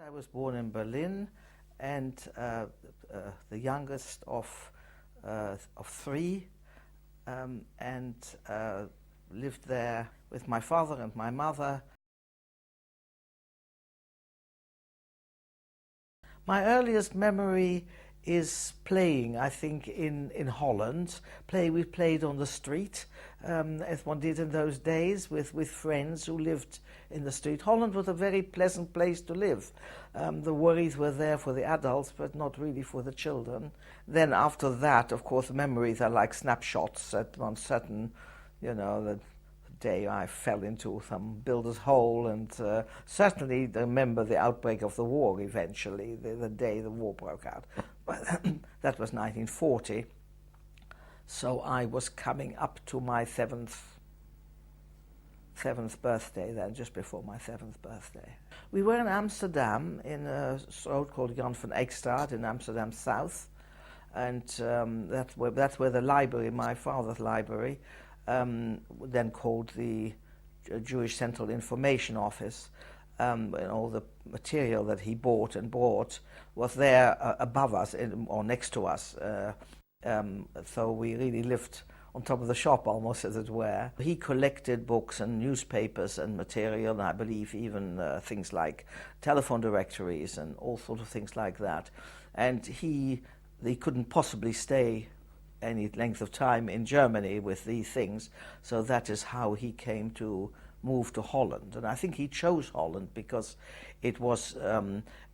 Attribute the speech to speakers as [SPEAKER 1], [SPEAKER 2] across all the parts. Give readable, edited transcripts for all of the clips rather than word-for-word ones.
[SPEAKER 1] I was born in Berlin, and the youngest of three, and lived there with my father and my mother. My earliest memory is playing, I think, in Holland. We played on the street, as one did in those days, with friends who lived in the street. Holland was a very pleasant place to live. The worries were there for the adults, but not really for the children. Then after that, of course, memories are like snapshots at one certain, the day I fell into some builder's hole, and certainly remember the outbreak of the war eventually, the day the war broke out. But that was 1940, so I was coming up to my seventh birthday then, just before my 7th birthday. We were in Amsterdam, in a road called Jan van Eyckstraat in Amsterdam South, and that's where the library, my father's library, then called the Jewish Central Information Office, and all the material that he bought and brought was there above us or next to us. So we really lived on top of the shop, almost, as it were. He collected books and newspapers and material, and I believe even things like telephone directories and all sorts of things like that. And they couldn't possibly stay any length of time in Germany with these things, so that is how he came to move to Holland. And I think he chose Holland because it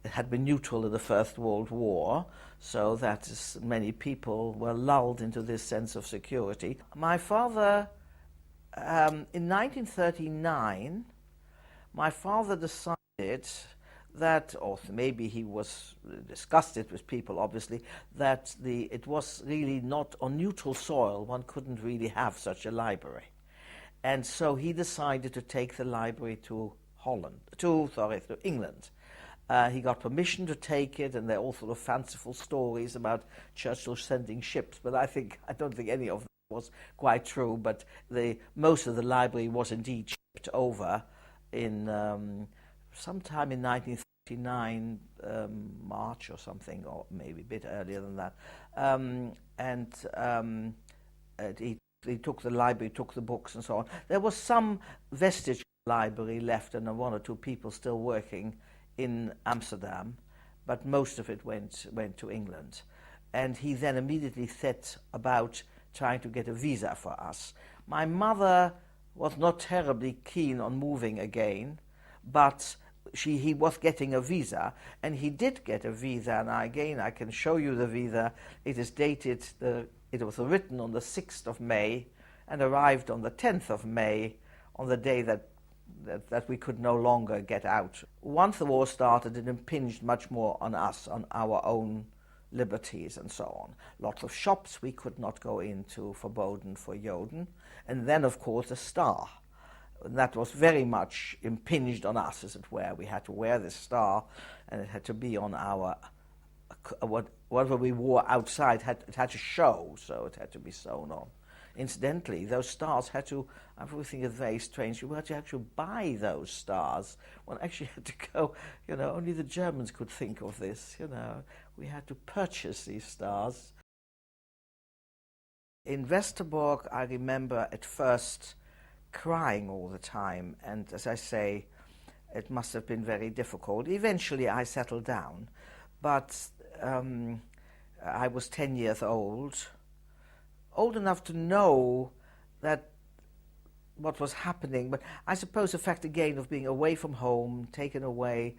[SPEAKER 1] had been neutral in the First World War, so that many people were lulled into this sense of security. My father, in 1939, my father decided that, or maybe he discussed it with people, obviously, that it was really not on neutral soil. One couldn't really have such a library. And so he decided to take the library to England. He got permission to take it, and there are all sort of fanciful stories about Churchill sending ships, but I don't think any of them was quite true. But most of the library was indeed shipped over in sometime in 1939, March or something, or maybe a bit earlier than that. He took the library, took the books and so on. There was some vestige of the library left, and one or two people still working in Amsterdam, but most of it went to England. And he then immediately set about trying to get a visa for us. My mother was not terribly keen on moving again, but he was getting a visa, and he did get a visa. And I can show you the visa. It is dated, it was written on the 6th of May and arrived on the 10th of May, on the day that we could no longer get out. Once the war started, it impinged much more on us, on our own liberties and so on. Lots of shops we could not go into, verboten for Joden. And then, of course, the star. That was very much impinged on us, as it were. We had to wear this star, and it had to be on our, whatever we wore outside, it had to show, so it had to be sewn on. Incidentally, those stars had to, I think it's very strange, you had to actually buy those stars. One actually had to go, only the Germans could think of this, We had to purchase these stars. In Westerbork, I remember at first crying all the time, and as I say, it must have been very difficult. Eventually I settled down, but I was 10 years old enough to know that what was happening, but I suppose the fact again of being away from home, taken away,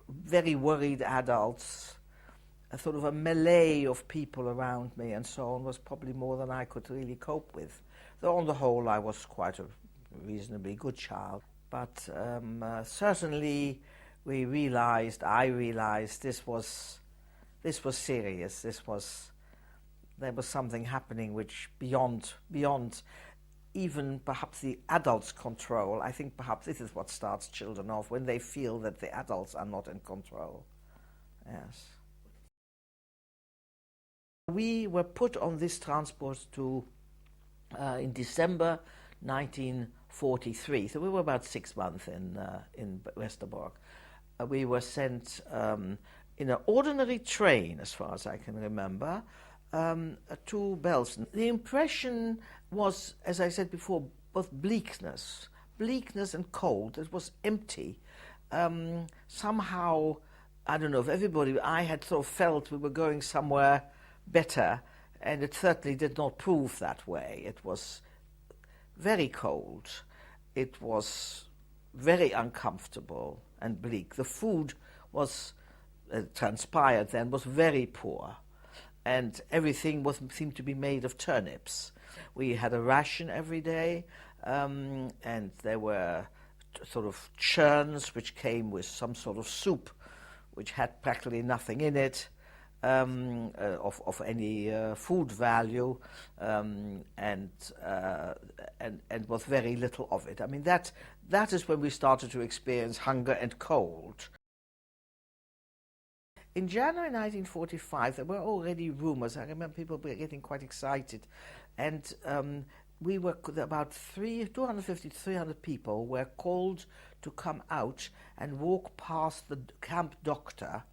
[SPEAKER 1] very worried adults, a sort of a melee of people around me and so on, was probably more than I could really cope with. Though on the whole I was quite a reasonably good child. But certainly I realized this was serious. There was something happening which beyond even perhaps the adults' control. I think perhaps this is what starts children off, when they feel that the adults are not in control. Yes. We were put on this transport in December 1943, so we were about 6 months in Westerbork. We were sent in an ordinary train, as far as I can remember, to Belsen. The impression was, as I said before, both bleakness and cold. It was empty. Somehow, I don't know if everybody, I had sort of felt we were going somewhere better, and it certainly did not prove that way. It was very cold. It was very uncomfortable and bleak. The food was, transpired then, was very poor, and everything seemed to be made of turnips. We had a ration every day, and there were sort of churns which came with some sort of soup which had practically nothing in it of any food value, and was very little of it. I mean, that is when we started to experience hunger and cold. In January 1945, there were already rumors. I remember people were getting quite excited, and we were about 250 to 300 people were called to come out and walk past the camp doctor.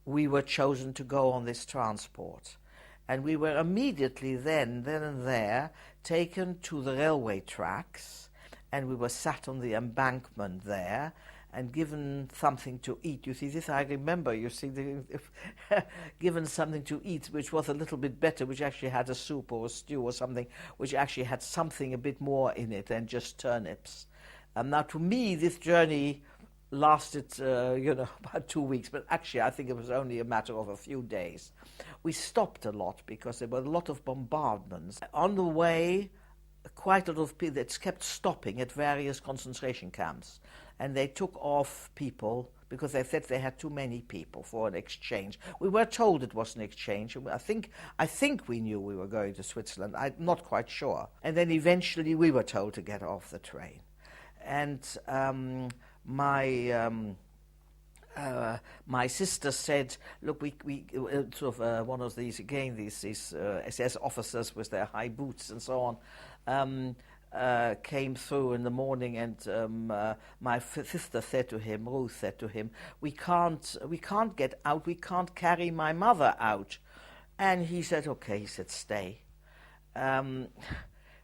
[SPEAKER 1] We were chosen to go on this transport, and we were immediately then and there taken to the railway tracks, and we were sat on the embankment there and given something to eat. You see, this I remember, you see, given something to eat which was a little bit better, which actually had a soup or a stew or something, which actually had something a bit more in it than just turnips. Now, to me, this journey lasted, about 2 weeks, but actually I think it was only a matter of a few days. We stopped a lot because there were a lot of bombardments. On the way, quite a lot of people that kept stopping at various concentration camps, and they took off people because they said they had too many people for an exchange. We were told it was an exchange. I think we knew we were going to Switzerland. I'm not quite sure. And then eventually we were told to get off the train. And my sister said, look, we sort of one of these SS officers with their high boots and so on came through in the morning, and my sister said to him, Ruth said to him, we can't get out, we can't carry my mother out. And he said, okay, he said, stay.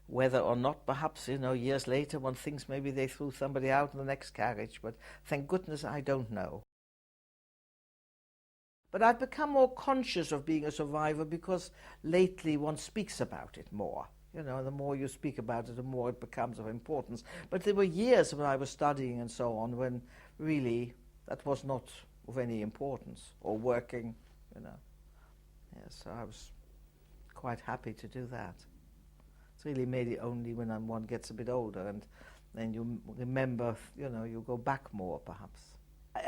[SPEAKER 1] Whether or not, perhaps, years later, one thinks maybe they threw somebody out in the next carriage, but thank goodness I don't know. But I've become more conscious of being a survivor because lately one speaks about it more. The more you speak about it, the more it becomes of importance. But there were years when I was studying and so on when really that was not of any importance, or working, Yes, so I was quite happy to do that. It's really maybe only when one gets a bit older and then you remember, you go back more perhaps.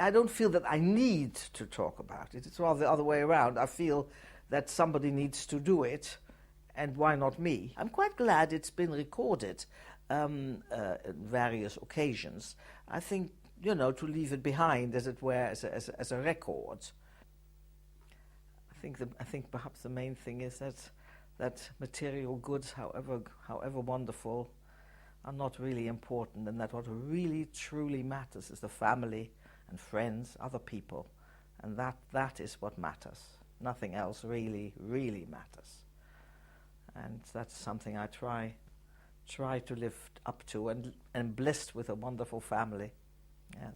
[SPEAKER 1] I don't feel that I need to talk about it. It's rather the other way around. I feel that somebody needs to do it, and why not me? I'm quite glad it's been recorded at various occasions. I think, to leave it behind, as it were, as a record. I think perhaps the main thing is that material goods, however wonderful, are not really important, and that what really truly matters is the family and friends, other people, and that is what matters. Nothing else really matters. And that's something I try to live up to, and blessed with a wonderful family. Yes.